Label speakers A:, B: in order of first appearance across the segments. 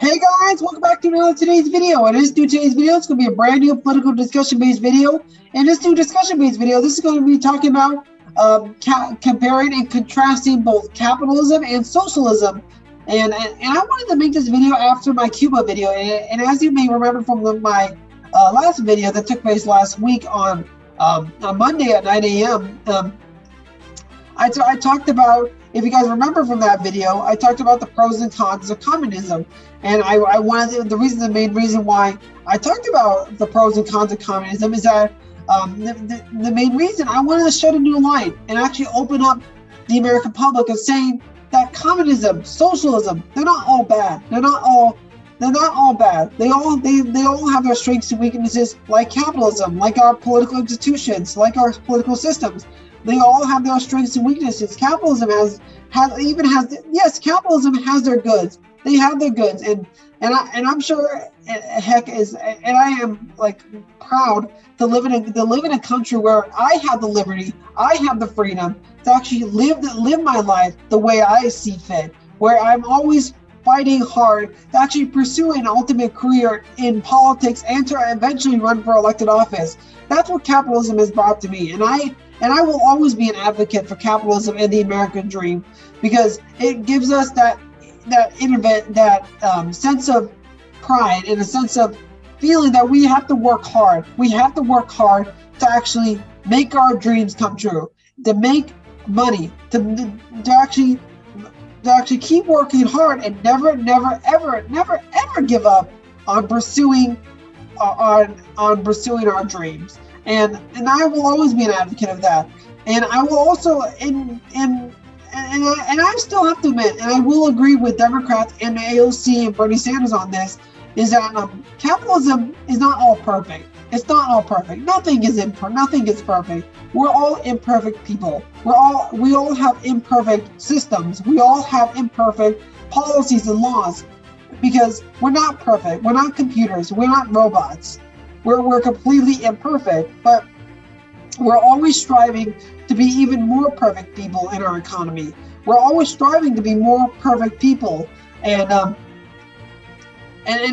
A: Hey guys, welcome back to today's video. And today's video, it's going to be a brand new political discussion-based video. In this new discussion-based video, this is going to be talking about comparing and contrasting both capitalism and socialism. And I wanted to make this video after my Cuba video. And as you may remember from my last video that took place last week on Monday at 9 a.m., I talked about, if you guys remember from that video, I talked about the pros and cons of communism. And I wanted the main reason why I talked about the pros and cons of communism is that the main reason I wanted to shed a new light and actually open up the American public of saying that communism, socialism, they're not all bad. They're not all bad. They all have their strengths and weaknesses, like capitalism, like our political institutions, like our political systems. They all have their strengths and weaknesses. Capitalism capitalism has their goods. They have their goods, and I'm sure, heck, I am like proud to live in a country where I have the liberty, I have the freedom to actually live my life the way I see fit, where I'm always fighting hard to actually pursue an ultimate career in politics and to eventually run for elected office. That's what capitalism has brought to me, and I will always be an advocate for capitalism and the American dream, because it gives us that sense of pride and a sense of feeling that we have to work hard. We have to work hard to actually make our dreams come true, to make money, to actually keep working hard and never ever give up on pursuing our dreams. And I will always be an advocate of that. And I will also and I still have to admit, and I will agree with Democrats and the AOC and Bernie Sanders on this, is that capitalism is not all perfect. It's not all perfect. Nothing is perfect. We're all imperfect people. We all have imperfect systems. We all have imperfect policies and laws, because we're not perfect. We're not computers. We're not robots. We're completely imperfect, but we're always striving to be even more perfect people in our economy. We're always striving to be more perfect people, and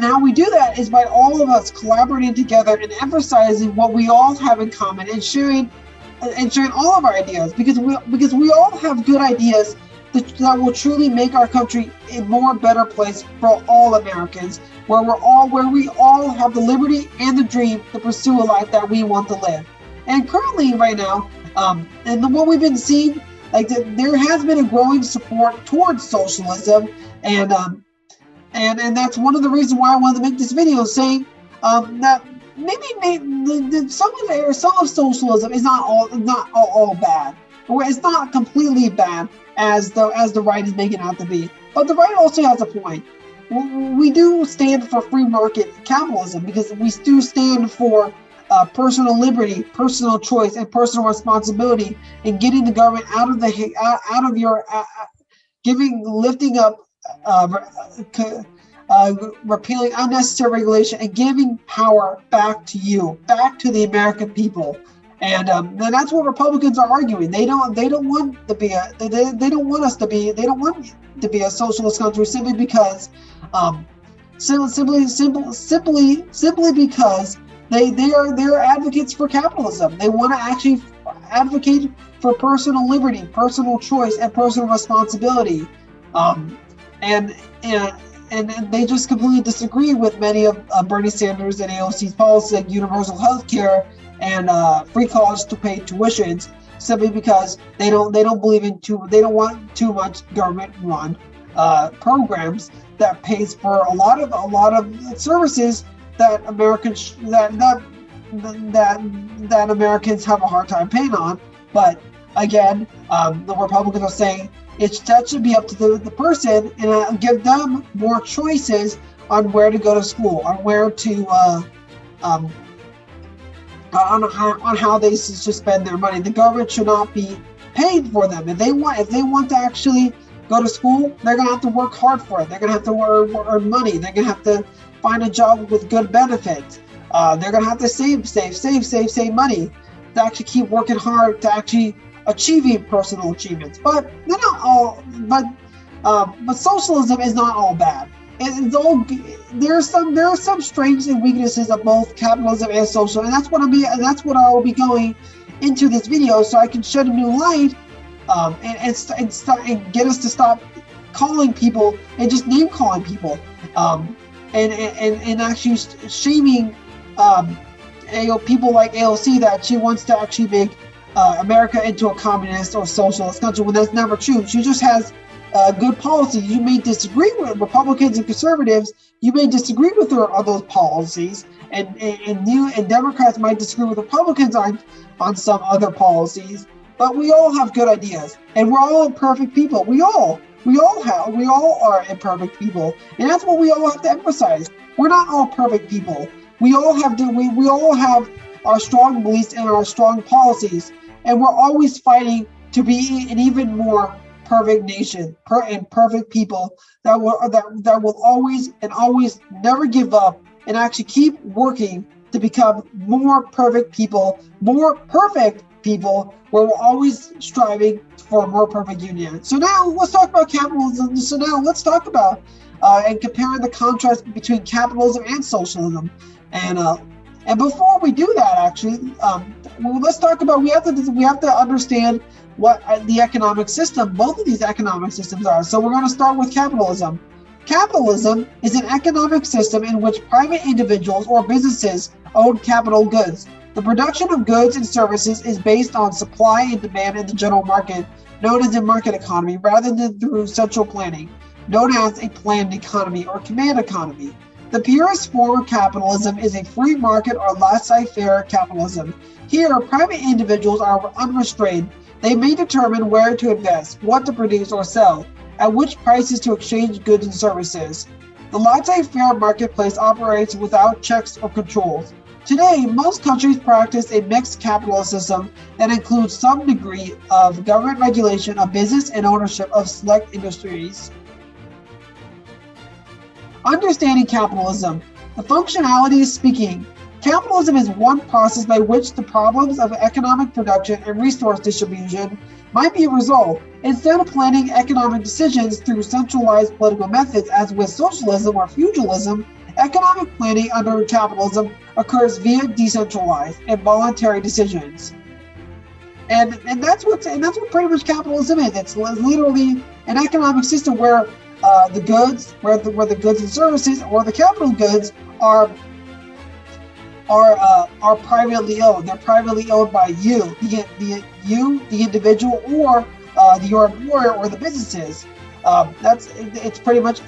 A: how we do that is by all of us collaborating together and emphasizing what we all have in common and sharing all of our ideas, because we all have good ideas that will truly make our country a better place for all Americans, where we all have the liberty and the dream to pursue a life that we want to live. And currently, right now, and what we've been seeing, like there has been a growing support towards socialism, and that's one of the reasons why I wanted to make this video, saying that maybe some of socialism is not all bad, or it's not completely bad as the right is making it out to be. But the right also has a point. We do stand for free market capitalism, because we do stand for personal liberty, personal choice, and personal responsibility in getting the government lifting up, repealing unnecessary regulation, and giving power back to you, back to the American people. And that's what Republicans are arguing. They don't want us to be a socialist country, simply because because they're advocates for capitalism. They want to actually advocate for personal liberty, personal choice, and personal responsibility. And they just completely disagree with many of Bernie Sanders and AOC's policies, like universal health care and free college to pay tuitions, simply because they don't want too much government run programs that pays for a lot of services that Americans have a hard time paying on. But again, the Republicans are saying that should be up to the person, and give them more choices on where to go to school, on where to on how they should spend their money. The government should not be paid for them. If they want to actually go to school, they're gonna have to work hard for it. They're gonna have to earn money. They're gonna have to find a job with good benefits. They're gonna have to save money to actually keep working hard to actually achieving personal achievements. But they're not all. But socialism is not all bad. it's all, there are some strengths and weaknesses of both capitalism and socialism, and that's what I will be going into this video, so I can shed a new light, and get us to stop calling people and just name calling people, and actually shaming people like AOC, that she wants to actually make America into a communist or socialist country, when that's never true. She just has good policies. You may disagree with Republicans and conservatives. You may disagree with her on those policies, and Democrats might disagree with Republicans on some other policies. But we all have good ideas, and we're all imperfect people. We all are imperfect people, and that's what we all have to emphasize. We're not all perfect people. We all have our strong beliefs and our strong policies, and we're always fighting to be an even more perfect nation and perfect people that will always never give up, and actually keep working to become more perfect people, where we're always striving for a more perfect union. So now let's talk about capitalism. So now let's talk about and comparing the contrast between capitalism and socialism. And before we do that, actually, let's talk about, we have to understand what the economic system, both of these economic systems are. So we're going to start with capitalism. Capitalism is an economic system in which private individuals or businesses own capital goods. The production of goods and services is based on supply and demand in the general market, known as a market economy, rather than through central planning, known as a planned economy or command economy. The purest form of capitalism is a free market or laissez-faire capitalism. Here, private individuals are unrestrained. They may determine where to invest, what to produce or sell, at which prices to exchange goods and services. The laissez-faire marketplace operates without checks or controls. Today, most countries practice a mixed capitalist system that includes some degree of government regulation of business and ownership of select industries. Understanding capitalism. The functionality is speaking. Capitalism is one process by which the problems of economic production and resource distribution might be resolved. Instead of planning economic decisions through centralized political methods, as with socialism or feudalism, economic planning under capitalism occurs via decentralized and voluntary decisions. And that's what pretty much capitalism is. It's literally an economic system where the goods and services, or the capital goods, are privately owned. They're privately owned by you, the individual, or your employer, or the businesses. It's pretty much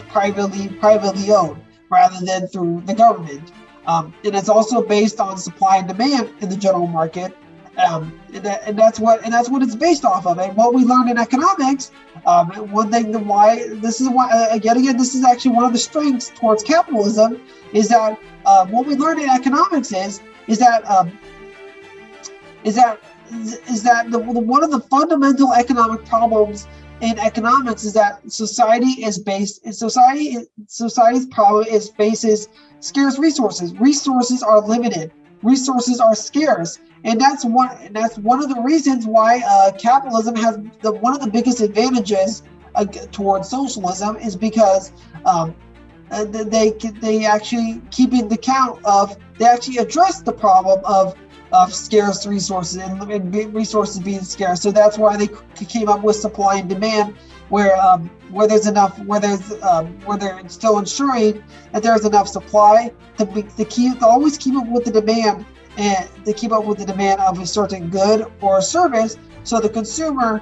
A: privately owned rather than through the government. And it's also based on supply and demand in the general market. And that's what it's based off of. And what we learned in economics, this is actually one of the strengths towards capitalism, is that what we learned in economics is that one of the fundamental economic problems in economics is that society's problem faces scarce resources. Resources are limited. Resources are scarce. And that's one of the reasons why capitalism has one of the biggest advantages towards socialism, is because they actually address the problem of scarce resources and resources being scarce. So that's why they came up with supply and demand, where there's enough, where they're still ensuring that there's enough supply to always keep up with the demand, and to keep up with the demand of a certain good or service, so the consumer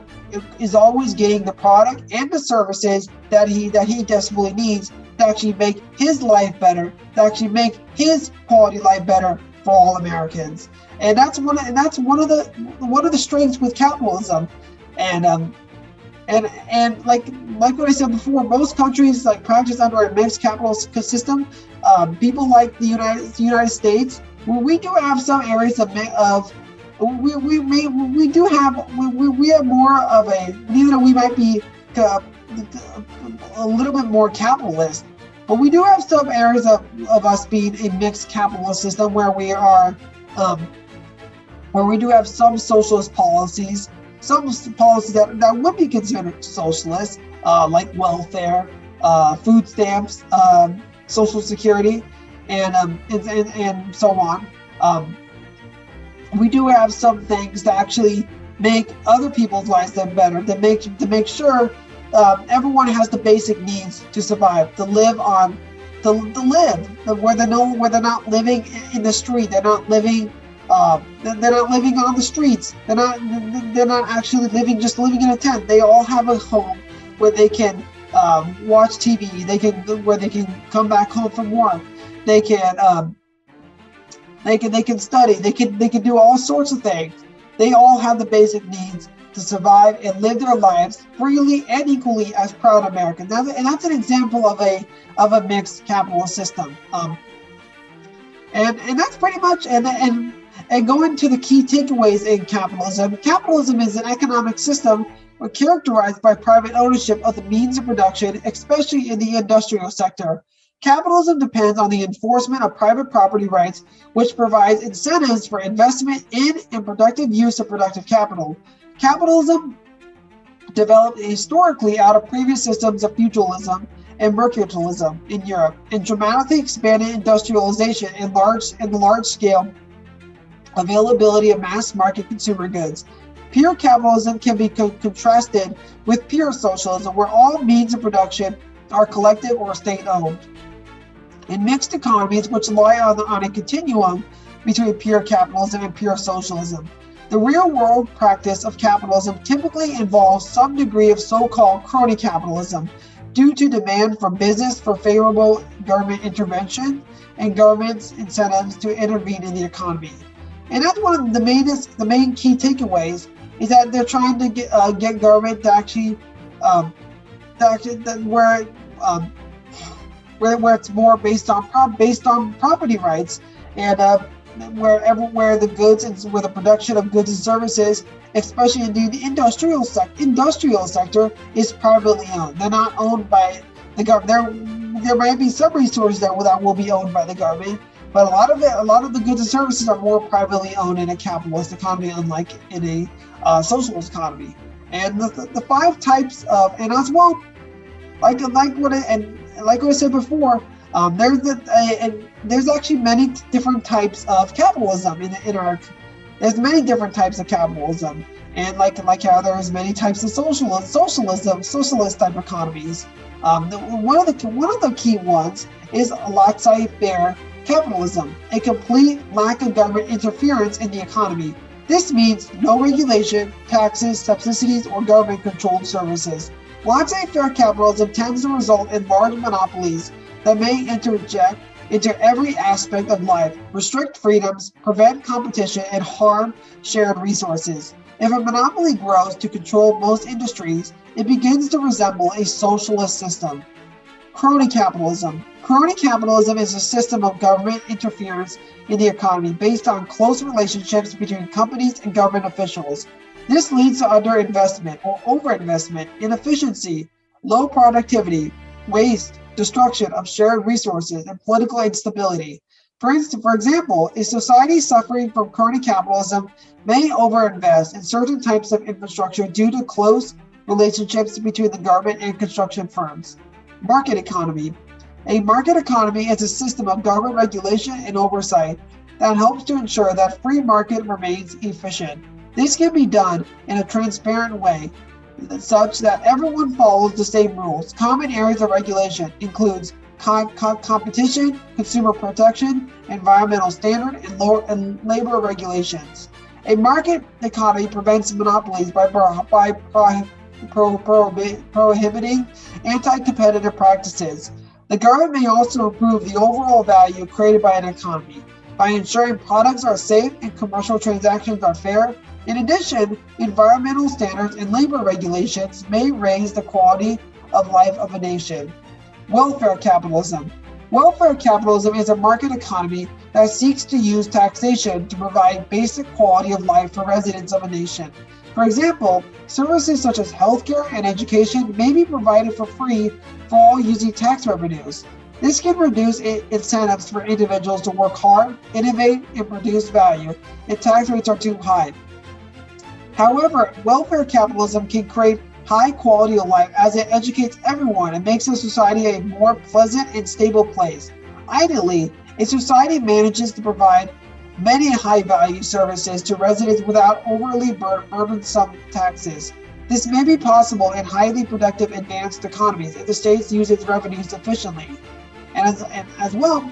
A: is always getting the product and the services that he desperately needs to actually make his life better, to actually make his quality life better for all Americans. And that's one of the strengths with capitalism. And like what I said before, most countries practice under a mixed capitalist system. People like the United States, we do have some areas we have more of a, even though we might be a little bit more capitalist, but we do have some areas of us being a mixed capitalist system where we do have some socialist policies, some policies that would be considered socialist, like welfare, food stamps, Social Security, and so on. We do have some things that actually make other people's lives better, to make sure everyone has the basic needs to survive, to live, where they're not living in the street. They're not living on the streets. They're not actually living in a tent. They all have a home where they can watch TV. Where they can come back home from work. They can study. They can do all sorts of things. They all have the basic needs to survive and live their lives freely and equally as proud Americans. And that's an example of a mixed capitalist system. And that's pretty much, and going to the key takeaways in capitalism. Capitalism is an economic system characterized by private ownership of the means of production, especially in the industrial sector. Capitalism depends on the enforcement of private property rights, which provides incentives for investment in and productive use of productive capital. Capitalism developed historically out of previous systems of feudalism and mercantilism in Europe, and dramatically expanded industrialization and the large-scale availability of mass-market consumer goods. Pure capitalism can be contrasted with pure socialism, where all means of production are collective or state-owned. In mixed economies, which lie on a continuum between pure capitalism and pure socialism, the real-world practice of capitalism typically involves some degree of so-called crony capitalism, due to demand from business for favorable government intervention and government's incentives to intervene in the economy. And that's one of the main key takeaways, is that they're trying to get government to actually where it's more based on property rights, and where the goods and where the production of goods and services, especially in the industrial sector, is privately owned. They're not owned by the government. There might be some resources that will be owned by the government, but a lot of the goods and services are more privately owned in a capitalist economy, unlike in a socialist economy. And the 5 types of, and as well, like what I said before, there's actually many different types of capitalism there's many different types of capitalism, and like how there's many types of socialist type economies. One of the key ones is laissez-faire capitalism, a complete lack of government interference in the economy. This means no regulation, taxes, subsidies, or government-controlled services. Laissez-faire capitalism tends to result in large monopolies that may interject into every aspect of life, restrict freedoms, prevent competition, and harm shared resources. If a monopoly grows to control most industries, it begins to resemble a socialist system. Crony capitalism. Crony capitalism is a system of government interference in the economy based on close relationships between companies and government officials. This leads to underinvestment or overinvestment, inefficiency, low productivity, waste, destruction of shared resources, and political instability. For example, a society suffering from crony capitalism may overinvest in certain types of infrastructure due to close relationships between the government and construction firms. Market economy. A market economy is a system of government regulation and oversight that helps to ensure that free market remains efficient. This can be done in a transparent way, such that everyone follows the same rules. Common areas of regulation includes competition, consumer protection, environmental standard, and labor regulations. A market economy prevents monopolies by prohibiting anti-competitive practices. The government may also improve the overall value created by an economy by ensuring products are safe and commercial transactions are fair. In addition, environmental standards and labor regulations may raise the quality of life of a nation. Welfare capitalism. Welfare capitalism is a market economy that seeks to use taxation to provide basic quality of life for residents of a nation. For example, services such as healthcare and education may be provided for free for all using tax revenues. This can reduce incentives for individuals to work hard, innovate, and produce value if tax rates are too high. However, welfare capitalism can create high quality of life as it educates everyone and makes a society a more pleasant and stable place. Ideally, a society manages to provide many high-value services to residents without overly burdensome taxes. This may be possible in highly productive advanced economies if the states use its revenues efficiently. And as well,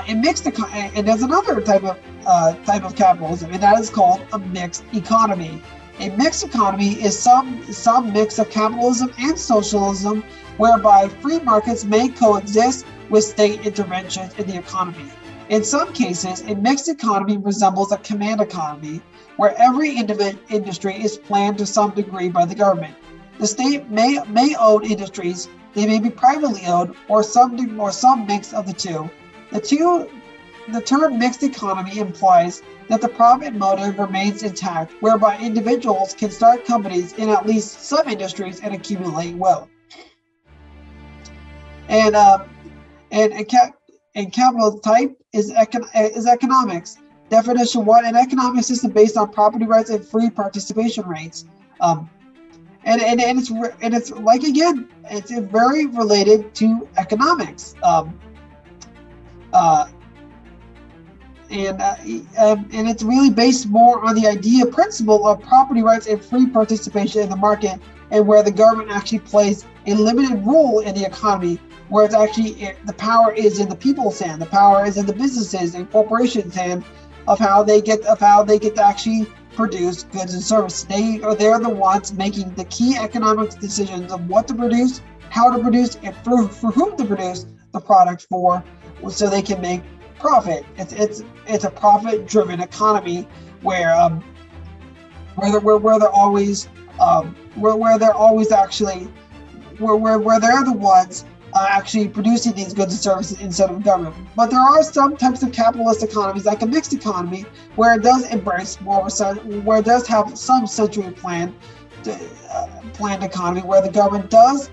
A: in mixed and there's another type of capitalism, and that is called a mixed economy. A mixed economy is some mix of capitalism and socialism, whereby free markets may coexist with state interventions in the economy. In some cases, a mixed economy resembles a command economy, where every industry is planned to some degree by the government. The state may own industries, they may be privately owned, or some mix of the two. The term mixed economy implies that the profit motive remains intact, whereby individuals can start companies in at least some industries and accumulate wealth. And capital type is economics. Definition 1: an economic system based on property rights and free participation rates. And it's like, again, it's very related to economics. And it's really based more on the principle of property rights and free participation in the market, and where the government actually plays a limited role in the economy, where it's actually the power is in the people's hand, the power is in the businesses and corporations' hand of how they get to actually produce goods and services. They're the ones making the key economic decisions of what to produce, how to produce, and for whom to produce the product for, so they can make profit. It's a profit-driven economy where they're always the ones actually producing these goods and services instead of government. But there are some types of capitalist economies, like a mixed economy, where it does embrace where it does have some centrally planned economy, where the government does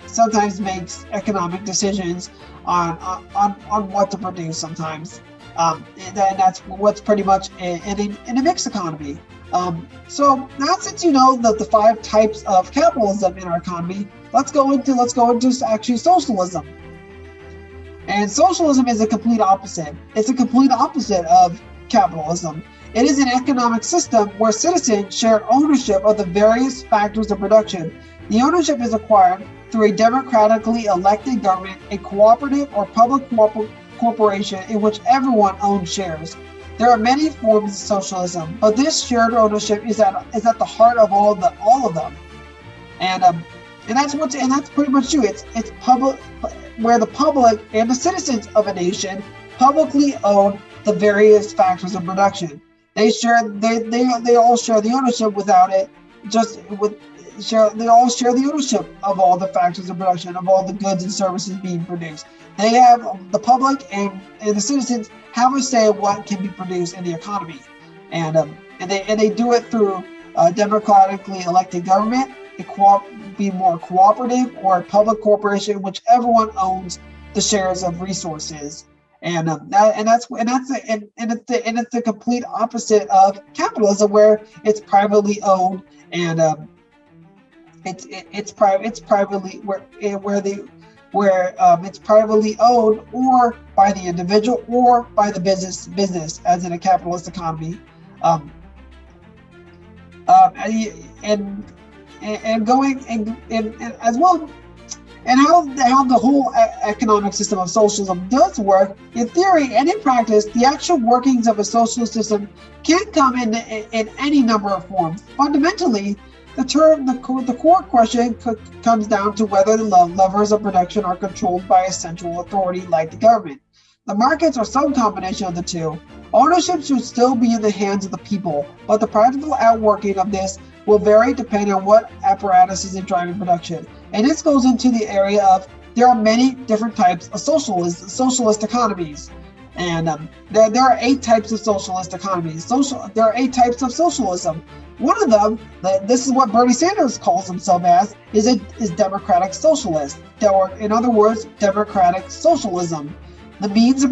A: sometimes makes economic decisions on what to produce sometimes. And that's what's pretty much in a mixed economy. So now, since you know the 5 types of capitalism in our economy, let's go into actually socialism. And socialism is a complete opposite. It's a complete opposite of capitalism. It is an economic system where citizens share ownership of the various factors of production. The ownership is acquired through a democratically elected government, a cooperative or public corporation in which everyone owns shares. There are many forms of socialism, but this shared ownership is at the heart of all of them. And that's pretty much true. It's public, where the public and the citizens of a nation publicly own the various factors of production. They all share the ownership without it. They all share the ownership of all the factors of production, of all the goods and services being produced. They have, the public and the citizens have a say in what can be produced in the economy, and they do it through democratically elected government, be more cooperative, or a public corporation in which everyone owns the shares of resources. And it's the complete opposite of capitalism, where it's privately owned, and it's privately owned, or by the individual or by the business, as in a capitalist economy. And how the whole economic system of socialism does work in theory and in practice. The actual workings of a socialist system can come in any number of forms. Fundamentally, the core question comes down to whether the levers of production are controlled by a central authority like the government, the markets, or some combination of the two. Ownership should still be in the hands of the people, but the practical outworking of this will vary depending on what apparatus is driving production. And this goes into the area of, there are many different types of socialist economies. And there are 8 types of socialist economies. There are 8 types of socialism. One of them, this is what Bernie Sanders calls himself as, is democratic socialist. In other words, democratic socialism. The means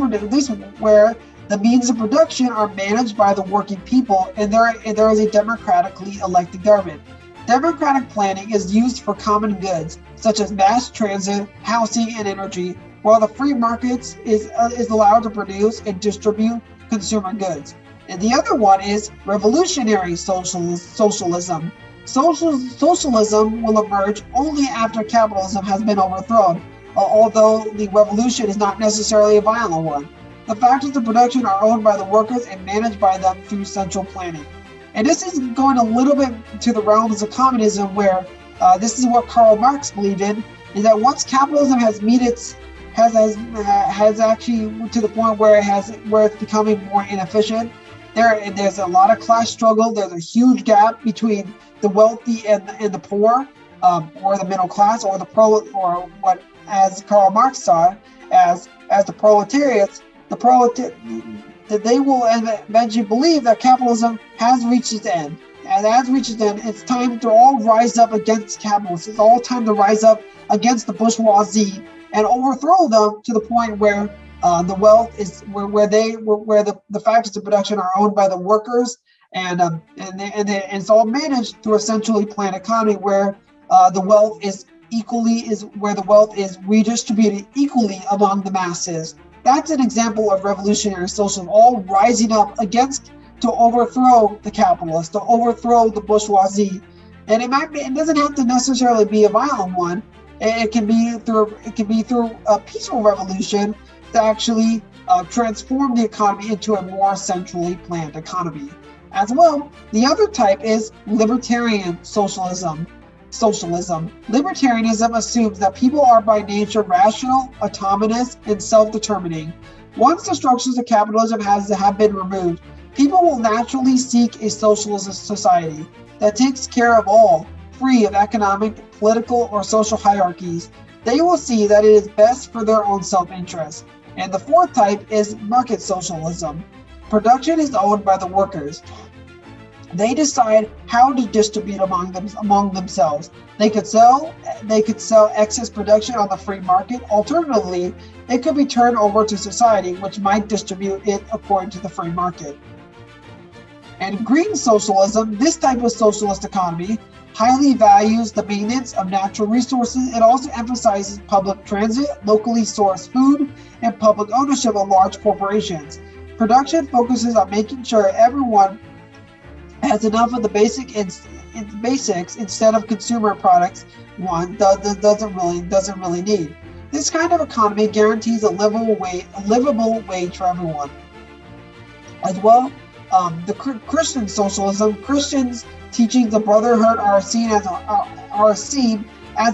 A: of production are managed by the working people, and there is a democratically elected government. Democratic planning is used for common goods, such as mass transit, housing, and energy, while the free markets is allowed to produce and distribute consumer goods. And the other one is revolutionary socialism. Socialism will emerge only after capitalism has been overthrown, although the revolution is not necessarily a violent one. The factors of production are owned by the workers and managed by them through central planning. And this is going a little bit to the realms of communism, where this is what Karl Marx believed in, is that once capitalism has actually to the point where it's becoming more inefficient, there's a lot of class struggle. There's a huge gap between the wealthy and the poor, or the middle class, or or what, as Karl Marx saw it, as the proletariats. That they will eventually believe that capitalism has reached its end. And as it reaches its end, it's time to all rise up against capitalism. It's all time to rise up against the bourgeoisie and overthrow them to the point where the wealth is where the factors of production are owned by the workers, and it's all managed through a centrally planned economy where the wealth is redistributed equally among the masses. That's an example of revolutionary socialism, all rising up to overthrow the capitalists, to overthrow the bourgeoisie. And it doesn't have to necessarily be a violent one. It can be through a peaceful revolution to actually transform the economy into a more centrally planned economy. As well, the other type is libertarian socialism. Libertarianism assumes that people are by nature rational, autonomous, and self-determining. Once the structures of capitalism have been removed, people will naturally seek a socialist society that takes care of all, free of economic, political, or social hierarchies. They will see that it is best for their own self-interest. And the fourth type is market socialism. Production is owned by the workers. They decide how to distribute among themselves. They could sell excess production on the free market. Alternatively, it could be turned over to society, which might distribute it according to the free market. And green socialism, this type of socialist economy, highly values the maintenance of natural resources. It also emphasizes public transit, locally sourced food, and public ownership of large corporations. Production focuses on making sure everyone has enough of the basics instead of consumer products one doesn't really need. This kind of economy guarantees a livable wage for everyone. As well, the Christian socialism, Christians' teachings of brotherhood are seen as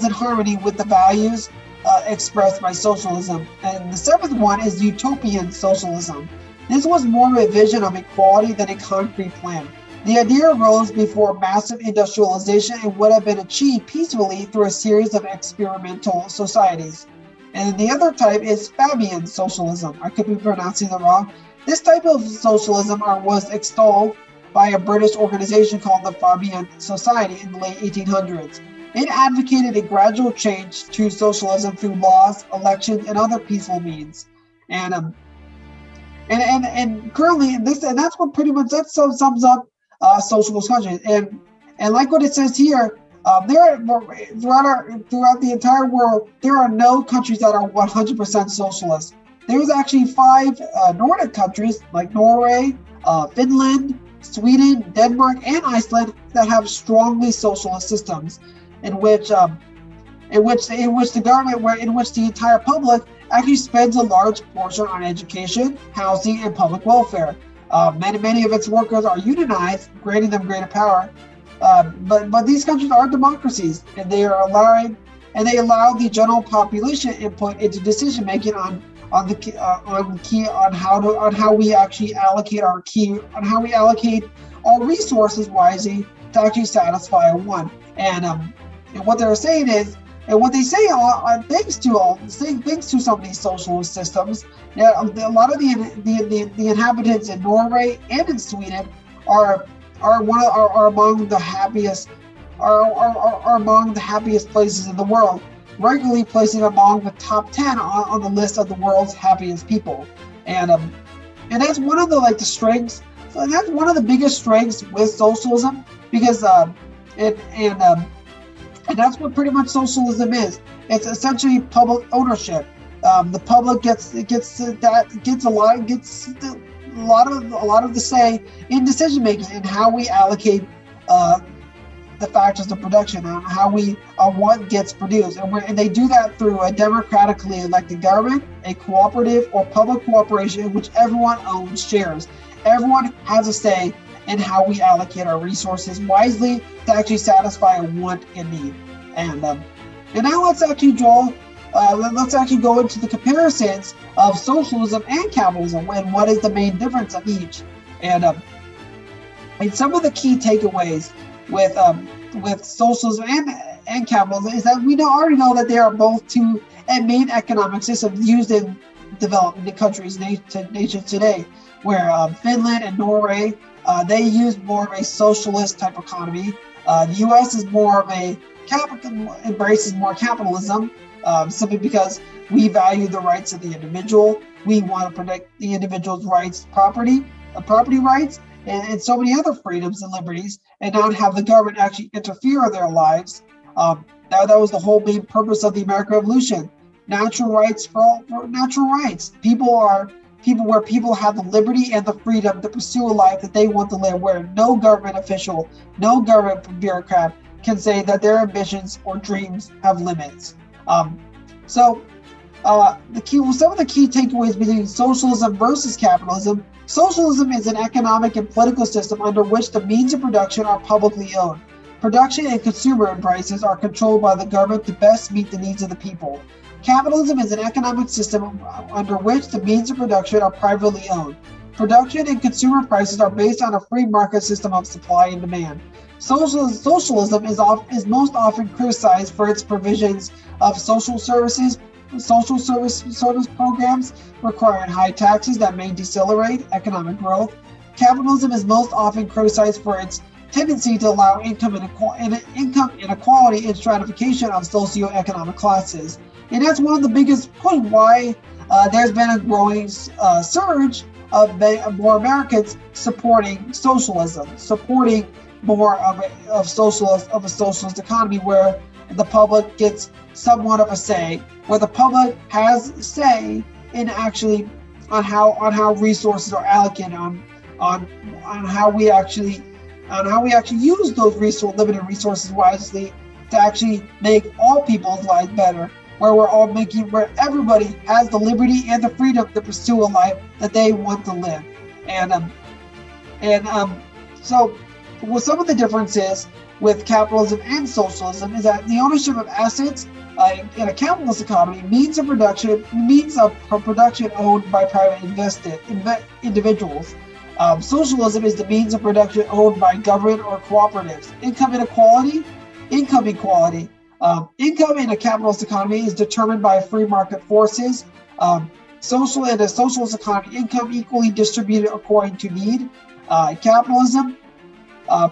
A: in harmony with the values expressed by socialism. And the seventh one is utopian socialism. This was more of a vision of equality than a concrete plan. The idea arose before massive industrialization and would have been achieved peacefully through a series of experimental societies. And the other type is Fabian socialism. I could be pronouncing it wrong. This type of socialism was extolled by a British organization called the Fabian Society in the late 1800s. It advocated a gradual change to socialism through laws, elections, and other peaceful means. And currently, that's what pretty much sums up socialist countries. And like what it says here, throughout the entire world, there are no countries that are 100% socialist. There's actually 5 Nordic countries like Norway, Finland, Sweden, Denmark, and Iceland that have strongly socialist systems, in which the entire public actually spends a large portion on education, housing, and public welfare. Many of its workers are unionized, granting them greater power. But these countries are democracies, and they allow the general population input into decision making on how we actually allocate our resources wisely to actually satisfy a want. And what they're saying is, and what they say, thanks to some of these socialist systems, a lot of the inhabitants in Norway and in Sweden are among the happiest places in the world, regularly placing among the top 10 on the list of the world's happiest people. And that's one of the strengths. So that's one of the biggest strengths with socialism, because and that's what pretty much socialism is. It's essentially public ownership. The public gets a lot of the say in decision making and how we allocate the factors of production and how what gets produced, and they do that through a democratically elected government, a cooperative or public cooperation in which everyone owns shares. Everyone has a say in how we allocate our resources wisely to actually satisfy a want and need. And now let's actually go into the comparisons of socialism and capitalism and what is the main difference of each. And some of the key takeaways with socialism and capitalism is that we already know that they are both two main economic systems used in developing countries, nations today, where Finland and Norway, they use more of a socialist type economy. The U.S. is more of embraces more capitalism, simply because we value the rights of the individual. We want to protect the individual's rights, property rights, and so many other freedoms and liberties, and not have the government actually interfere in their lives. That was the whole main purpose of the American Revolution. Natural rights for natural rights. People have the liberty and the freedom to pursue a life that they want to live, where no government official, no government bureaucrat can say that their ambitions or dreams have limits. Some of the key takeaways between socialism versus capitalism. Socialism is an economic and political system under which the means of production are publicly owned. Production and consumer prices are controlled by the government to best meet the needs of the people. Capitalism is an economic system under which the means of production are privately owned. Production and consumer prices are based on a free market system of supply and demand. Socialism is most often criticized for its provisions of social service programs requiring high taxes that may decelerate economic growth. Capitalism is most often criticized for its tendency to allow income inequality and stratification of socioeconomic classes. And that's one of the biggest points why there's been a growing surge of more Americans supporting socialism, supporting more of a socialist economy, where the public gets somewhat of a say, where the public has say in actually on how resources are allocated, on how we actually use those limited resources wisely to actually make all people's lives better, where everybody has the liberty and the freedom to pursue a life that they want to live. So some of the differences with capitalism and socialism is that the ownership of assets in a capitalist economy, means of production owned by private individuals. Socialism is the means of production owned by government or cooperatives. Income equality. Income in a capitalist economy is determined by free market forces. In a socialist economy, income equally distributed according to need. Capitalism,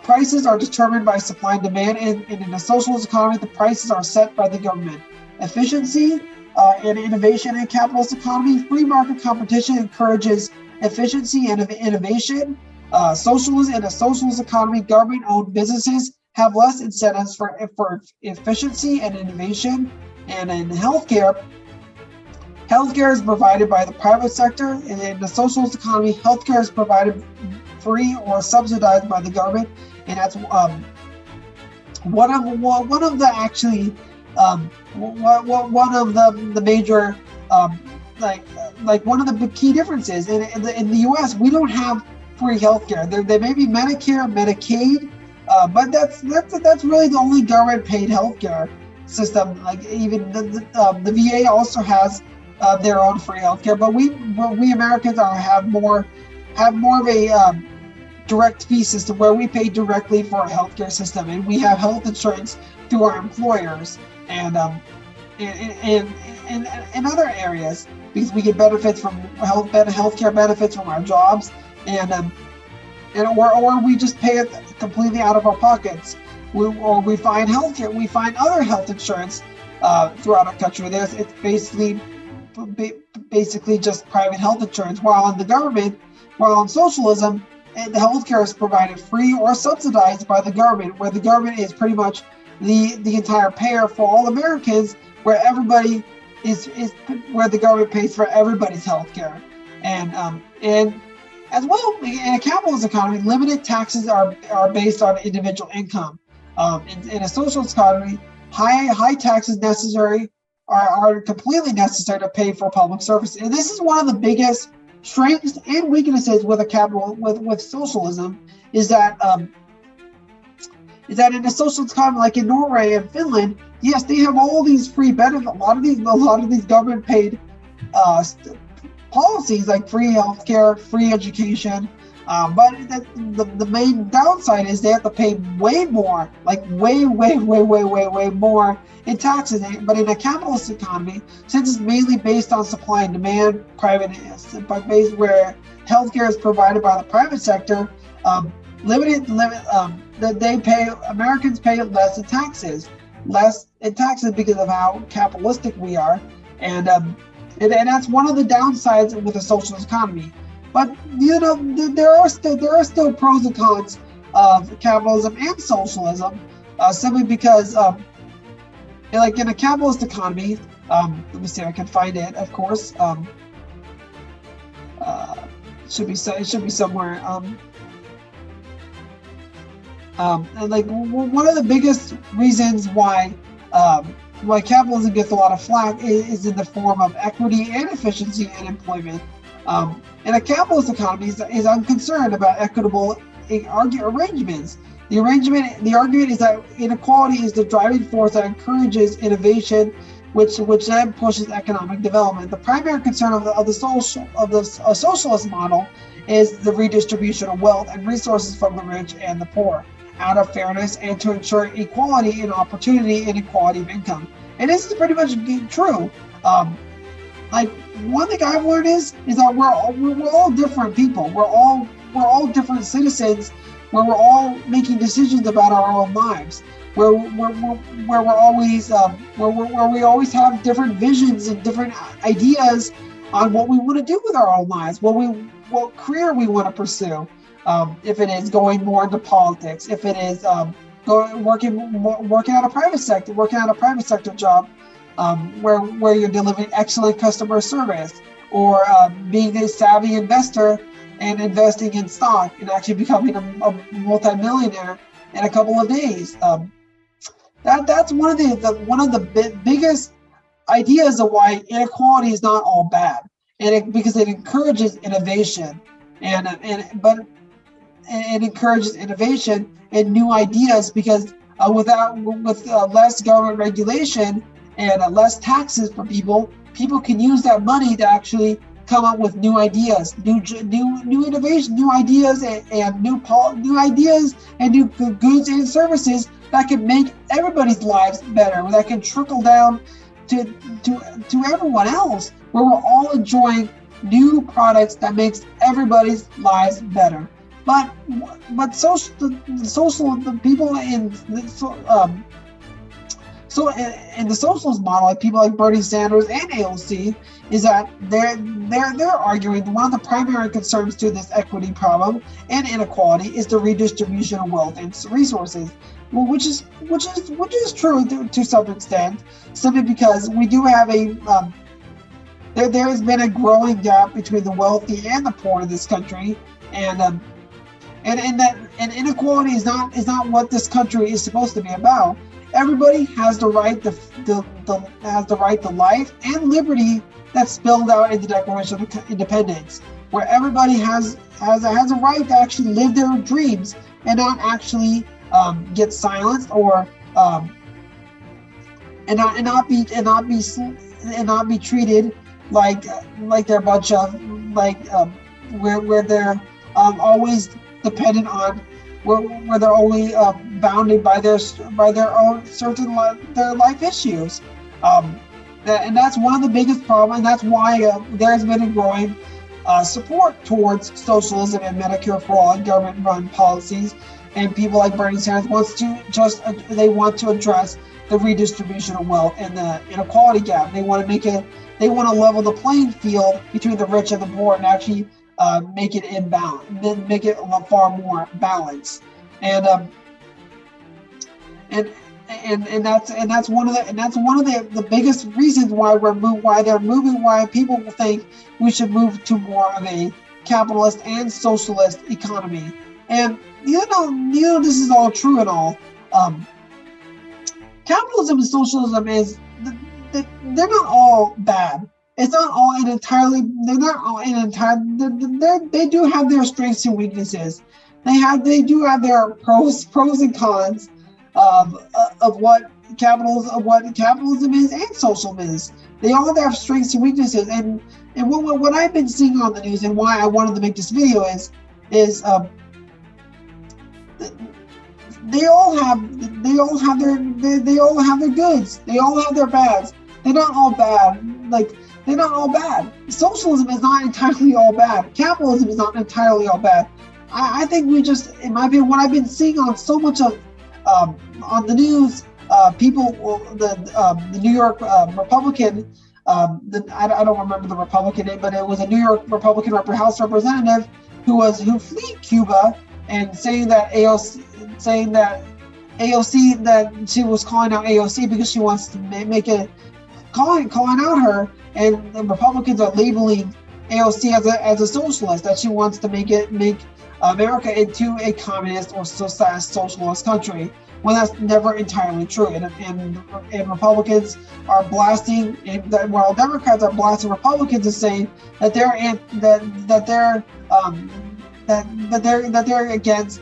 A: prices are determined by supply and demand, and in a socialist economy, the prices are set by the government. Efficiency and innovation in a capitalist economy. Free market competition encourages efficiency and innovation. In a socialist economy, government-owned businesses have less incentives for efficiency and innovation. And in healthcare is provided by the private sector. And in the socialist economy, healthcare is provided free or subsidized by the government. And that's one of the major one of the key differences. In the U.S., we don't have free healthcare. There may be Medicare, Medicaid, but that's really the only government-paid healthcare system. Like even the VA also has their own free healthcare, but we Americans have more of a direct fee system where we pay directly for our healthcare system, and we have health insurance through our employers and in other areas, because we get benefits from healthcare benefits from our jobs, or we just pay it completely out of our pockets. We find other health insurance throughout our country. It's basically just private health insurance. While in socialism, and the healthcare is provided free or subsidized by the government, where the government is pretty much the entire payer for all Americans, where everybody is where the government pays for everybody's healthcare, and as well, in a capitalist economy, limited taxes are based on individual income. In a socialist economy, high taxes are completely necessary to pay for public services. And this is one of the biggest strengths and weaknesses with with socialism, is that in a socialist economy like in Norway and Finland, yes, they have all these free benefits. A lot of these government paid policies like free healthcare, free education, but the main downside is they have to pay way more, like way more in taxes. But in a capitalist economy, since it's mainly based on supply and demand, where healthcare is provided by the private sector, Americans pay less in taxes because of how capitalistic we are, and that's one of the downsides with a socialist economy. But there are still pros and cons of capitalism and socialism, simply because like in a capitalist economy, let me see if I can find it. Of course, it should be somewhere. And like one of the biggest reasons why capitalism gets a lot of flack is in the form of equity and efficiency in employment. In a capitalist economy, is unconcerned about equitable arrangements. The argument is that inequality is the driving force that encourages innovation, which then pushes economic development. The primary concern of a socialist model is the redistribution of wealth and resources from the rich and the poor, out of fairness and to ensure equality in opportunity and equality of income. And this is pretty much true. Like one thing I've learned is that we're all different people. We're all different citizens, where we're all making decisions about our own lives. Where we always have different visions and different ideas on what we want to do with our own lives, what career we want to pursue. If it is going more into politics, if it is working at a private sector job, where you're delivering excellent customer service, or being a savvy investor and investing in stock and actually becoming a multimillionaire in a couple of days. That's one of the biggest ideas of why inequality is not all bad, because it encourages innovation, but it encourages innovation and new ideas, because with less government regulation and less taxes for people can use that money to actually come up with new ideas, new innovation, new ideas, and new ideas and new goods and services that can make everybody's lives better, that can trickle down to everyone else, where we're all enjoying new products that makes everybody's lives better. But the people in the socialist model, like people like Bernie Sanders and AOC, is that they're arguing one of the primary concerns to this equity problem and inequality is the redistribution of wealth and resources, which is true to some extent, simply because we do have there has been a growing gap between the wealthy and the poor in this country, and inequality is not what this country is supposed to be about. Everybody has the right to life and liberty that's spelled out in the Declaration of Independence, where everybody has a right to actually live their dreams and not actually get silenced or and not be treated like they're a bunch of where they're always dependent on, where they're only bounded by their own certain their life issues, and that's one of the biggest problems. And that's why there's been a growing support towards socialism and Medicare for all and government-run policies. And people like Bernie Sanders want to address the redistribution of wealth and the inequality gap. They want to level the playing field between the rich and the poor, and actually make it imbalance, make it far more balanced, and that's one of the biggest reasons why why people think we should move to more of a capitalist and socialist economy. And this is all true and all. Capitalism and socialism they're not all bad. It's not all they're not all they do have their strengths and weaknesses. They do have their pros and cons of what capitalism is and socialism is. They all have strengths and weaknesses, and what I've been seeing on the news and why I wanted to make this video is they all have their goods. They all have their bads. They're not all bad. They're not all bad. Socialism is not entirely all bad. Capitalism is not entirely all bad. I think we just, in my opinion, what I've been seeing on so much of on the news, people, the New York Republican, I don't remember the Republican name, but it was a New York Republican House representative who fled Cuba and saying that she was calling out AOC because she wants to make it calling out her, and the Republicans are labeling AOC as a socialist, that she wants to make America into a communist or socialist country, when that's never entirely true. And Republicans are blasting, while Democrats are blasting Republicans and saying that they're against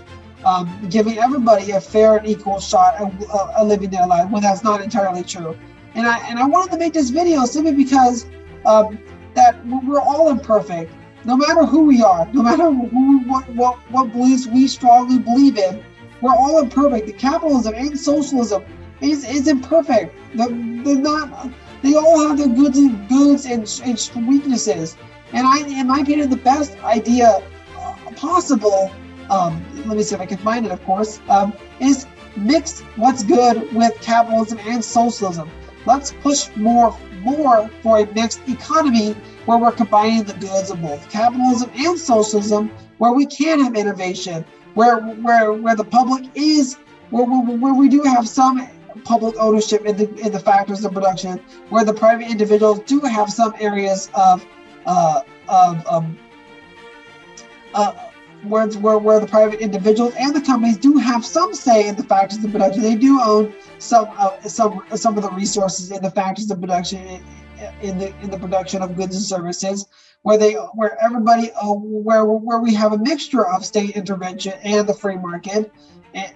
A: giving everybody a fair and equal shot at living their life, when that's not entirely true. And I wanted to make this video simply because that we're all imperfect. No matter who we are, no matter what beliefs we strongly believe in, we're all imperfect. The capitalism and socialism is imperfect. They're not. They all have their goods and weaknesses. And in my opinion, the best idea possible, let me see if I can find it, of course, is mix what's good with capitalism and socialism. Let's push more for a mixed economy where we're combining the goods of both capitalism and socialism, where we can have innovation, where the public is, where we do have some public ownership in the factors of production, where the private individuals do have some areas of where the private individuals and the companies do have some say in the factors of production. They do own some of the resources in the factors of production, in the production of goods and services, where we have a mixture of state intervention and the free market, and,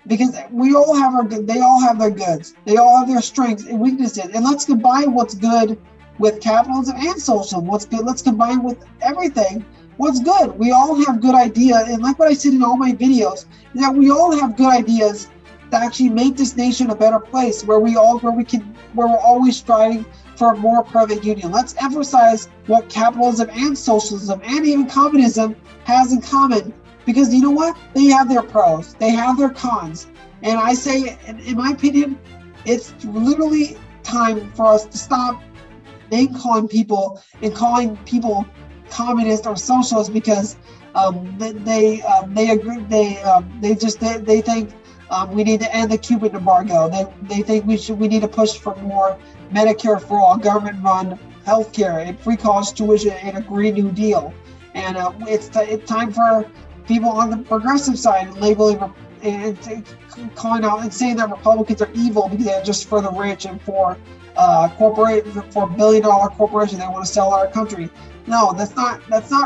A: because they all have their goods, they all have their strengths and weaknesses, and let's combine what's good with capitalism and socialism. What's good, let's combine with everything. What's good? We all have good ideas, and like what I said in all my videos, is that we all have good ideas to actually make this nation a better place, where we're always striving for a more perfect union. Let's emphasize what capitalism and socialism and even communism has in common, because you know what? They have their pros, they have their cons, and I say, in my opinion, it's literally time for us to stop name calling people and calling people communist or socialist, because they think we need to end the Cuban embargo. They think we need to push for more Medicare for all, government-run healthcare, and free college tuition, and a Green New Deal. And it's time for people on the progressive side labeling and calling out and saying that Republicans are evil because they're just for the rich and for billion-dollar corporations that want to sell our country. No, that's not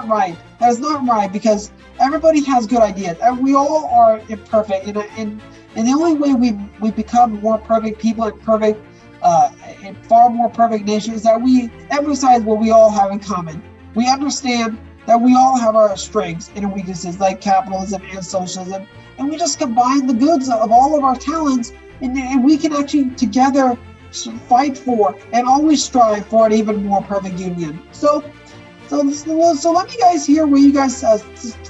A: right. That is not right, because everybody has good ideas, and we all are imperfect. And the only way we become more perfect people and perfect, and far more perfect nation, is that we emphasize what we all have in common. We understand that we all have our strengths and weaknesses, like capitalism and socialism, and we just combine the goods of all of our talents, and we can actually together fight for and always strive for an even more perfect union. So let me guys hear what you guys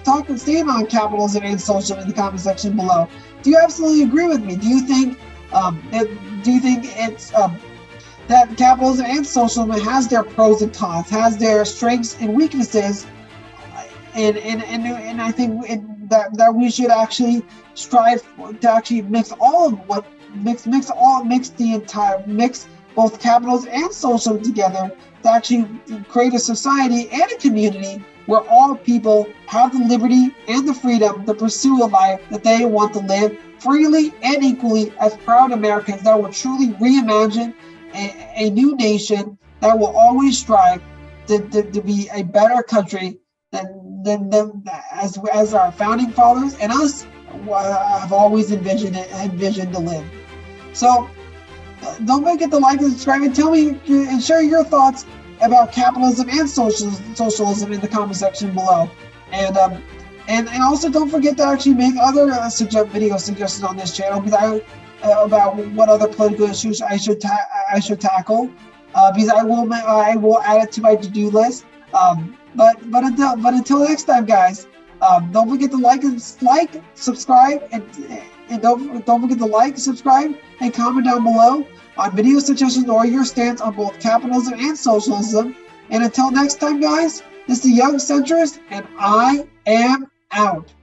A: talk and stand on capitalism and socialism in the comment section below. Do you absolutely agree with me? Do you think it's that capitalism and socialism has their pros and cons, has their strengths and weaknesses, and I think that we should actually strive to actually mix all of what mix both capitalism and socialism together to actually create a society and a community where all people have the liberty and the freedom to pursue a life that they want to live freely and equally as proud Americans that will truly reimagine a new nation that will always strive to be a better country than as our founding fathers and us have always envisioned to live. So don't forget to like and subscribe, and tell me and share your thoughts about capitalism and socialism in the comment section below. And also don't forget to actually make other video suggestions on this channel about what other political issues I should tackle, because I will add it to my to-do list. But until next time, guys, don't forget to like, subscribe, and don't forget to like, subscribe, and comment down below on video suggestions or your stance on both capitalism and socialism. And until next time, guys, this is the Young Centrist, and I am out.